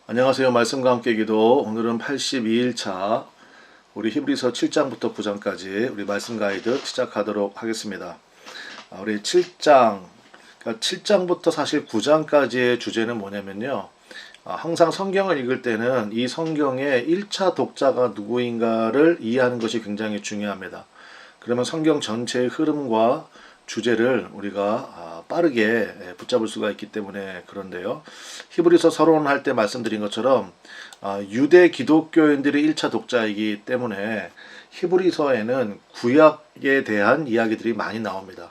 안녕하세요. 말씀과 함께 기도. 오늘은 82일차 우리 히브리서 7장부터 9장까지 우리 말씀 가이드 시작하도록 하겠습니다. 우리 7장, 그러니까 7장부터 사실 9장까지의 주제는 뭐냐면요. 항상 성경을 읽을 때는 이 성경의 1차 독자가 누구인가를 이해하는 것이 굉장히 중요합니다. 그러면 성경 전체의 흐름과 주제를 우리가 빠르게 붙잡을 수가 있기 때문에 그런데요. 히브리서 서론 할 때 말씀드린 것처럼 유대 기독교인들이 1차 독자이기 때문에 히브리서에는 구약에 대한 이야기들이 많이 나옵니다.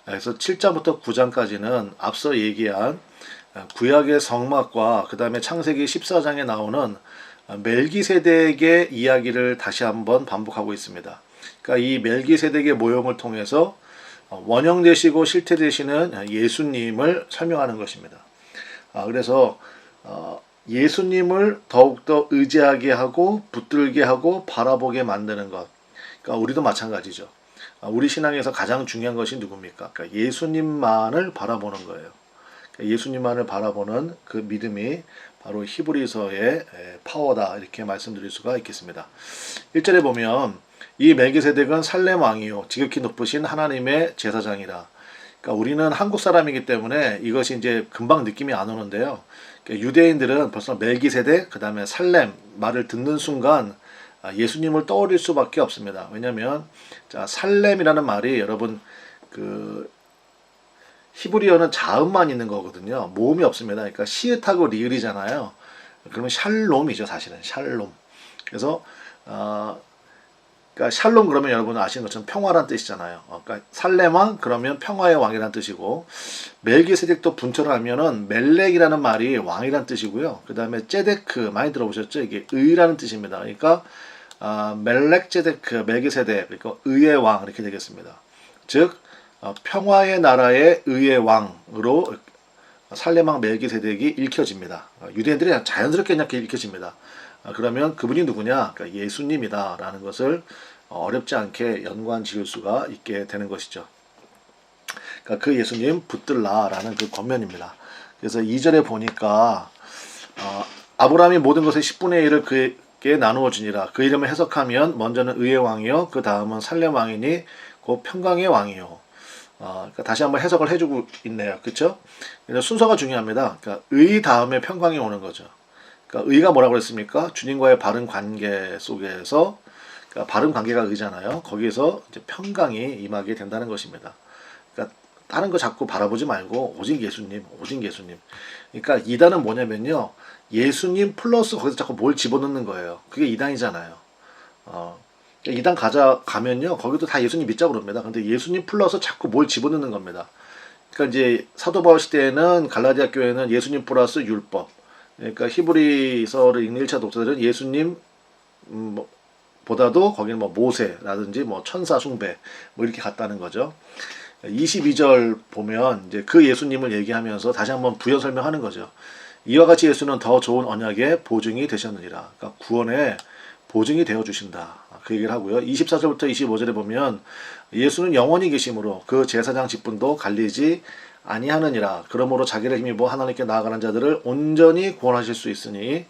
그래서 7장부터 9장까지는 앞서 얘기한 구약의 성막과 그 다음에 창세기 14장에 나오는 멜기세덱의 이야기를 다시 한번 반복하고 있습니다. 그러니까 이 멜기세덱의 모형을 통해서 원형 되시고 실체 되시는 예수님을 설명하는 것입니다. 그래서 예수님을 더욱더 의지하게 하고 붙들게 하고 바라보게 만드는 것. 그러니까 우리도 마찬가지죠. 우리 신앙에서 가장 중요한 것이 누굽니까? 그러니까 예수님만을 바라보는 거예요. 그러니까 예수님만을 바라보는 그 믿음이 바로 히브리서의 파워다, 이렇게 말씀드릴 수가 있겠습니다. 1절에 보면 이 멜기세덱은 살렘 왕이요 지극히 높으신 하나님의 제사장이라. 그러니까 우리는 한국 사람이기 때문에 이것이 이제 금방 느낌이 안 오는데요. 그러니까 유대인들은 벌써 멜기세덱, 그 다음에 살렘 말을 듣는 순간 예수님을 떠올릴 수밖에 없습니다. 왜냐하면 살렘이라는 말이 여러분 그 히브리어는 자음만 있는 거거든요. 모음이 없습니다. 그러니까 시읒하고 리을이잖아요. 그러면 샬롬이죠, 사실은 샬롬. 그래서 그러니까 샬롬 그러면 여러분 아시는 것처럼 평화란 뜻이잖아요. 그러니까 살렘왕 그러면 평화의 왕이란 뜻이고, 멜기세덱도 분초를 하면은 멜렉이라는 말이 왕이란 뜻이고요. 그 다음에 제데크 많이 들어보셨죠? 이게 의라는 뜻입니다. 그러니까 멜렉 제데크 멜기세덱, 그러니까 의의 왕 이렇게 되겠습니다. 즉 평화의 나라의 의의 왕으로 살렘왕 멜기세덱이 읽혀집니다. 유대인들이 자연스럽게 그냥 읽혀집니다. 그러면 그분이 누구냐? 그러니까 예수님이다라는 것을 어렵지 않게 연관 지을 수가 있게 되는 것이죠. 그러니까 그 예수님 붙들라라는 그 권면입니다. 그래서 2절에 보니까 아브라함이 모든 것의 10분의 1을 그에게 나누어 주니라. 그 이름을 해석하면 먼저는 의의 왕이요, 그 다음은 살렘 왕이니 곧 평강의 왕이요. 그러니까 다시 한번 해석을 해주고 있네요. 그렇죠? 순서가 중요합니다. 그러니까 의 다음에 평강이 오는 거죠. 그러니까 의가 뭐라고 그랬습니까? 주님과의 바른 관계 속에서, 그러니까 바른 관계가 의잖아요. 거기에서 이제 평강이 임하게 된다는 것입니다. 그러니까 다른 거 자꾸 바라보지 말고 오직 예수님, 오직 예수님. 그러니까 이단은 뭐냐면요, 예수님 플러스 거기서 자꾸 뭘 집어넣는 거예요. 그게 이단이잖아요. 이단 가면요, 거기도 다 예수님 믿자고 그럽니다. 근데 예수님 플러스 자꾸 뭘 집어넣는 겁니다. 그러니까 이제 사도 바울 시대에는 갈라디아 교회는 예수님 플러스 율법. 그러니까 히브리서를 읽는 1차 독자들은 예수님 보다도 거기는 뭐 모세라든지 뭐 천사 숭배 뭐 이렇게 갔다는 거죠. 22절 보면 이제 그 예수님을 얘기하면서 다시 한번 부연 설명하는 거죠. 이와 같이 예수는 더 좋은 언약의 보증이 되셨느니라. 그러니까 구원의 보증이 되어 주신다. 그 얘기를 하고요. 24절부터 25절에 보면 예수는 영원히 계심으로 그 제사장 직분도 갈리지 아니하느니라. 그러므로 자기를 힘입어 하나님께 나아가는 자들을 온전히 구원하실 수 있으니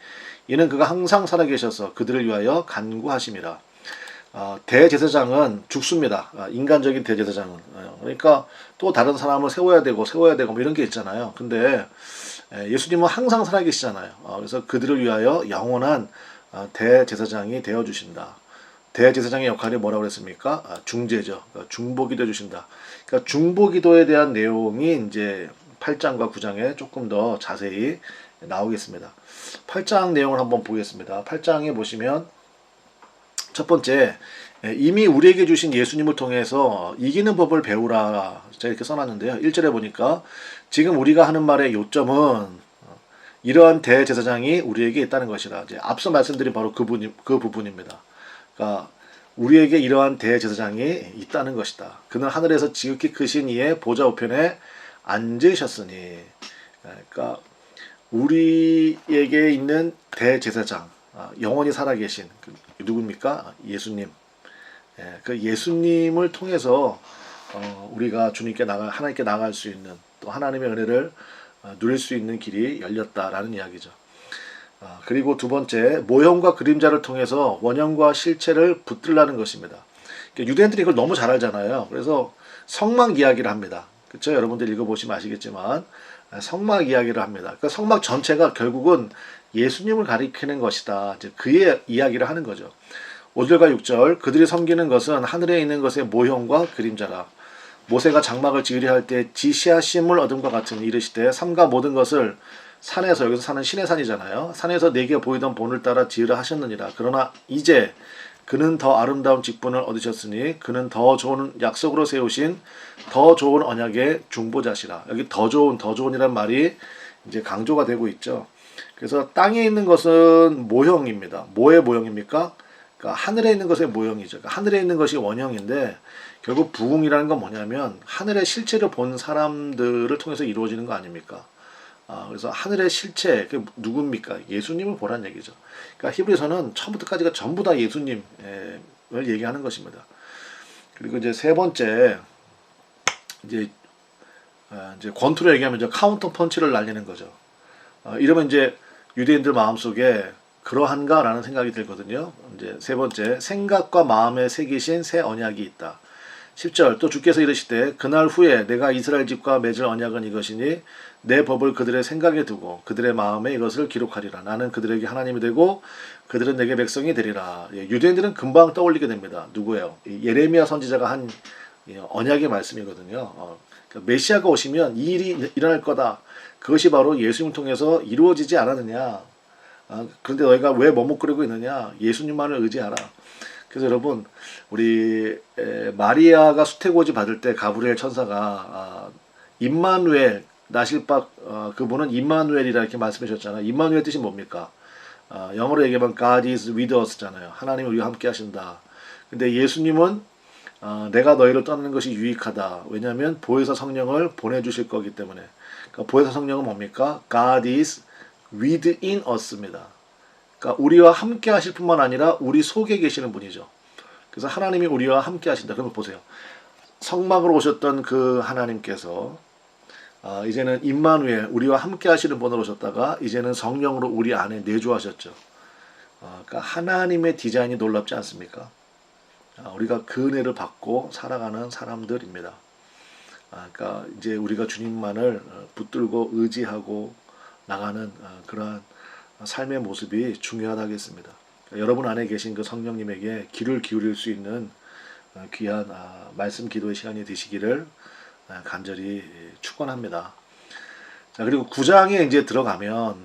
이는 그가 항상 살아계셔서 그들을 위하여 간구하심이라. 대제사장은 죽습니다. 인간적인 대제사장은. 그러니까 또 다른 사람을 세워야 되고 뭐 이런 게 있잖아요. 근데 예수님은 항상 살아계시잖아요. 그래서 그들을 위하여 영원한 대제사장이 되어주신다. 대제사장의 역할이 뭐라고 그랬습니까? 중재죠. 그러니까 중보기도 해주신다. 그러니까 중보기도에 대한 내용이 이제 8장과 9장에 조금 더 자세히 나오겠습니다. 8장 내용을 한번 보겠습니다. 8장에 보시면 첫 번째, 이미 우리에게 주신 예수님을 통해서 이기는 법을 배우라, 제가 이렇게 써놨는데요. 1절에 보니까 지금 우리가 하는 말의 요점은 이러한 대제사장이 우리에게 있다는 것이라. 이제 앞서 말씀드린 바로 그 부분입니다. 그러니까 우리에게 이러한 대제사장이 있다는 것이다. 그는 하늘에서 지극히 크신 이의 보좌 우편에 앉으셨으니. 그러니까 우리에게 있는 대제사장, 영원히 살아계신 누굽니까? 예수님. 그 예수님을 통해서 우리가 주님께 하나님께 나갈 수 있는, 또 하나님의 은혜를 누릴 수 있는 길이 열렸다라는 이야기죠. 그리고 두 번째, 모형과 그림자를 통해서 원형과 실체를 붙들라는 것입니다. 그러니까 유대인들이 이걸 너무 잘 알잖아요. 그래서 성막 이야기를 합니다. 그렇죠? 여러분들 읽어보시면 아시겠지만 성막 이야기를 합니다. 그러니까 성막 전체가 결국은 예수님을 가리키는 것이다. 이제 그의 이야기를 하는 거죠. 5절과 6절, 그들이 섬기는 것은 하늘에 있는 것의 모형과 그림자라. 모세가 장막을 지으려 할 때 지시하심을 얻음과 같은 이르시되 삼가 모든 것을 산에서, 여기서 산은 신의 산이잖아요. 산에서 내게 보이던 본을 따라 지으라 하셨느니라. 그러나 이제 그는 더 아름다운 직분을 얻으셨으니 그는 더 좋은 약속으로 세우신 더 좋은 언약의 중보자시라. 여기 더 좋은이란 말이 이제 강조가 되고 있죠. 그래서 땅에 있는 것은 모형입니다. 뭐의 모형입니까? 그러니까 하늘에 있는 것의 모형이죠. 그러니까 하늘에 있는 것이 원형인데 결국 부흥이라는 건 뭐냐면 하늘의 실체를 본 사람들을 통해서 이루어지는 거 아닙니까? 그래서 하늘의 실체, 그 누굽니까? 예수님을 보란 얘기죠. 그러니까 히브리서는 처음부터까지가 전부 다 예수님을 얘기하는 것입니다. 그리고 이제 세 번째, 이제 권투로 얘기하면 이제 카운터 펀치를 날리는 거죠. 이러면 이제 유대인들 마음속에 그러한가라는 생각이 들거든요. 이제 세 번째, 생각과 마음에 새기신 새 언약이 있다. 10절, 또 주께서 이르시되 그날 후에 내가 이스라엘 집과 맺을 언약은 이것이니 내 법을 그들의 생각에 두고 그들의 마음에 이것을 기록하리라. 나는 그들에게 하나님이 되고 그들은 내게 백성이 되리라. 유대인들은 금방 떠올리게 됩니다. 누구예요? 예레미야 선지자가 한 언약의 말씀이거든요. 그러니까 메시아가 오시면 이 일이 일어날 거다. 그것이 바로 예수님을 통해서 이루어지지 않았느냐. 그런데 너희가 왜 머뭇거리고 있느냐. 예수님만을 의지하라. 그래서 여러분, 우리 마리아가 수태고지 받을 때 가브리엘 천사가 임마누엘, 나실박, 그분은 임마누엘이라 이렇게 말씀해 주셨잖아요. 임마누엘 뜻이 뭡니까? 영어로 얘기하면 God is with us잖아요. 하나님이 우리와 함께 하신다. 근데 예수님은 내가 너희를 떠나는 것이 유익하다. 왜냐하면 보혜사 성령을 보내주실 거기 때문에. 그러니까 보혜사 성령은 뭡니까? God is within us입니다. 그러니까 우리와 함께 하실 뿐만 아니라 우리 속에 계시는 분이죠. 그래서 하나님이 우리와 함께 하신다. 그러면 보세요. 성막으로 오셨던 그 하나님께서 이제는 임마누엘, 우리와 함께 하시는 분으로 오셨다가 이제는 성령으로 우리 안에 내주하셨죠. 그러니까 하나님의 디자인이 놀랍지 않습니까? 우리가 그 은혜를 받고 살아가는 사람들입니다. 그러니까 이제 우리가 주님만을 붙들고 의지하고 나가는 그러한 삶의 모습이 중요하다겠습니다. 여러분 안에 계신 그 성령님에게 귀를 기울일 수 있는 귀한 말씀 기도의 시간이 되시기를 간절히 축원합니다. 자, 그리고 9장에 이제 들어가면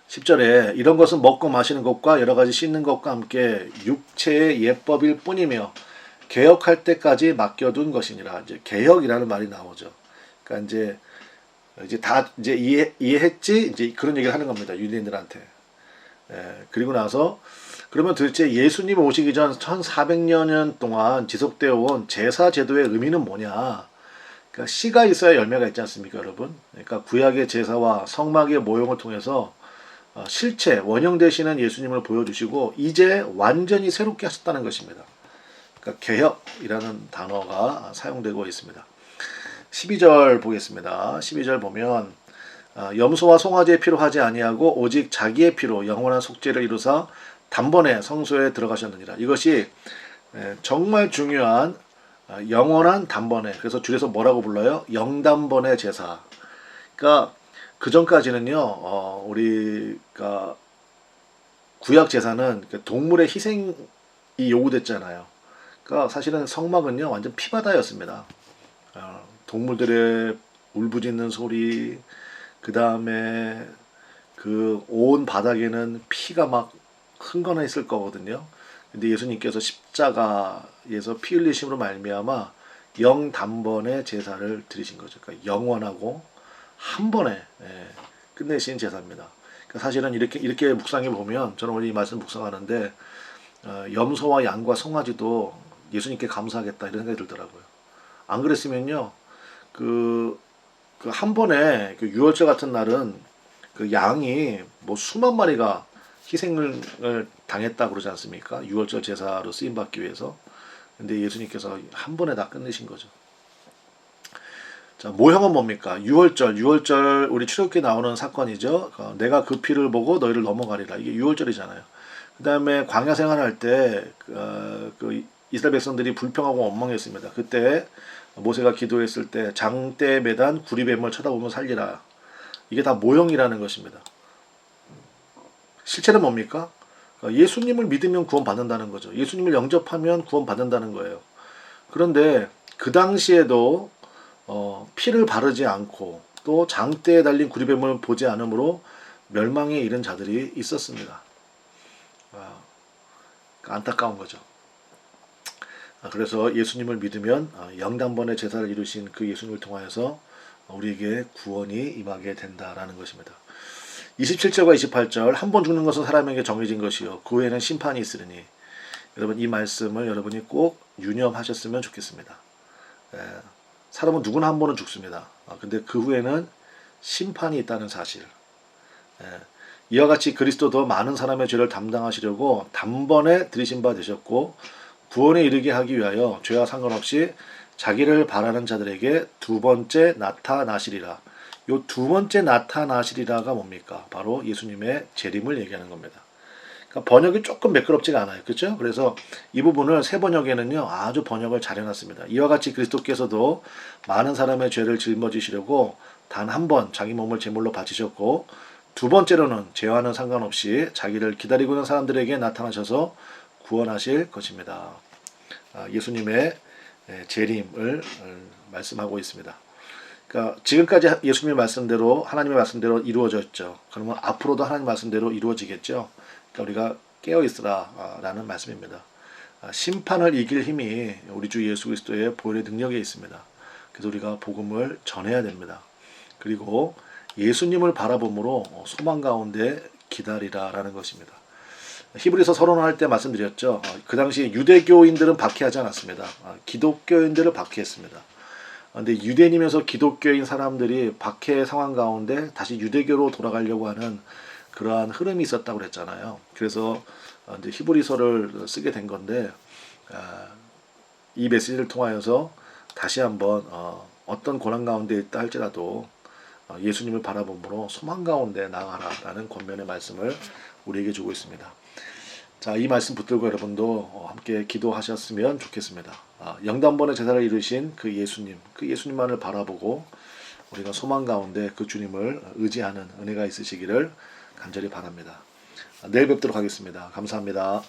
10절에 이런 것은 먹고 마시는 것과 여러 가지 씻는 것과 함께 육체의 예법일 뿐이며 개혁할 때까지 맡겨둔 것이니라. 이제 개혁이라는 말이 나오죠. 그러니까 이제 다 이제 이해했지? 이제 그런 얘기를 하는 겁니다. 유대인들한테. 그리고 나서 그러면 도대체 예수님 오시기 전 1400년 동안 지속되어 온 제사 제도의 의미는 뭐냐? 그러니까 씨가 있어야 열매가 있지 않습니까, 여러분? 그러니까 구약의 제사와 성막의 모형을 통해서 실체, 원형 되시는 예수님을 보여주시고 이제 완전히 새롭게 하셨다는 것입니다. 그러니까 개혁이라는 단어가 사용되고 있습니다. 12절 보겠습니다. 12절 보면 염소와 송아지의 피로 하지 아니하고 오직 자기의 피로 영원한 속죄를 이루사 단번에 성소에 들어가셨느니라. 이것이 정말 중요한 영원한 단번에, 그래서 줄여서 뭐라고 불러요? 영단번의 제사. 그러니까 그 전까지는요, 우리가 구약 제사는 동물의 희생이 요구됐잖아요. 그러니까 사실은 성막은요 완전 피바다였습니다. 동물들의 울부짖는 소리, 그 다음에 그 온 바닥에는 피가 막 흥건해 있을 거거든요. 근데 예수님께서 십자가에서 피 흘리심으로 말미암아 영단번의 제사를 드리신 거죠. 그러니까 영원하고 한 번에 끝내신 제사입니다. 그러니까 사실은 이렇게 묵상해 보면 저는 오늘 이 말씀 묵상하는데 염소와 양과 송아지도 예수님께 감사하겠다 이런 생각이 들더라고요. 안 그랬으면요, 그 한 번에 그 유월절 같은 날은 그 양이 뭐 수만 마리가 희생을 당했다 그러지 않습니까? 유월절 제사로 쓰임 받기 위해서. 근데 예수님께서 한 번에 다 끝내신 거죠. 자, 모형은 뭡니까? 유월절 우리 출애굽기에 나오는 사건이죠. 내가 그 피를 보고 너희를 넘어가리라. 이게 유월절이잖아요. 그 다음에 광야 생활할 때 그 이스라엘 백성들이 불평하고 원망했습니다. 그때 모세가 기도했을 때 장대에 매단 구리뱀을 쳐다보며 살리라. 이게 다 모형이라는 것입니다. 실체는 뭡니까? 예수님을 믿으면 구원받는다는 거죠. 예수님을 영접하면 구원받는다는 거예요. 그런데 그 당시에도 피를 바르지 않고 또 장대에 달린 구리뱀을 보지 않으므로 멸망에 이른 자들이 있었습니다. 안타까운 거죠. 그래서 예수님을 믿으면 영단번의 제사를 이루신 그 예수님을 통하여서 우리에게 구원이 임하게 된다라는 것입니다. 27절과 28절 한 번 죽는 것은 사람에게 정해진 것이요 그 후에는 심판이 있으리니 여러분 이 말씀을 여러분이 꼭 유념하셨으면 좋겠습니다. 사람은 누구나 한 번은 죽습니다. 근데 그 후에는 심판이 있다는 사실. 이와 같이 그리스도도 많은 사람의 죄를 담당하시려고 단번에 들이신 바 되셨고 구원에 이르게 하기 위하여 죄와 상관없이 자기를 바라는 자들에게 두 번째 나타나시리라. 요 두 번째 나타나시리라가 뭡니까? 바로 예수님의 재림을 얘기하는 겁니다. 그러니까 번역이 조금 매끄럽지가 않아요. 그렇죠? 그래서 이 부분을 새 번역에는요 아주 번역을 잘 해놨습니다. 이와 같이 그리스도께서도 많은 사람의 죄를 짊어지시려고 단 한 번 자기 몸을 제물로 바치셨고 두 번째로는 죄와는 상관없이 자기를 기다리고 있는 사람들에게 나타나셔서 구원하실 것입니다. 예수님의 재림을 말씀하고 있습니다. 그러니까 지금까지 예수님의 말씀대로 하나님의 말씀대로 이루어졌죠. 그러면 앞으로도 하나님 말씀대로 이루어지겠죠. 그러니까 우리가 깨어 있으라라는 말씀입니다. 심판을 이길 힘이 우리 주 예수 그리스도의 보혈의 능력에 있습니다. 그래서 우리가 복음을 전해야 됩니다. 그리고 예수님을 바라봄으로 소망 가운데 기다리라라는 것입니다. 히브리서 서론할 때 말씀드렸죠. 그 당시 유대교인들은 박해하지 않았습니다. 기독교인들을 박해했습니다. 그런데 유대인이면서 기독교인 사람들이 박해 상황 가운데 다시 유대교로 돌아가려고 하는 그러한 흐름이 있었다고 그랬잖아요. 그래서 이제 히브리서를 쓰게 된 건데 이 메시지를 통하여서 다시 한번 어떤 고난 가운데 있다 할지라도 예수님을 바라봄으로 소망 가운데 나아가라라는 권면의 말씀을 우리에게 주고 있습니다. 자, 이 말씀 붙들고 여러분도 함께 기도하셨으면 좋겠습니다. 영단번의 제사를 이루신 그 예수님만을 바라보고 우리가 소망 가운데 그 주님을 의지하는 은혜가 있으시기를 간절히 바랍니다. 내일 뵙도록 하겠습니다. 감사합니다.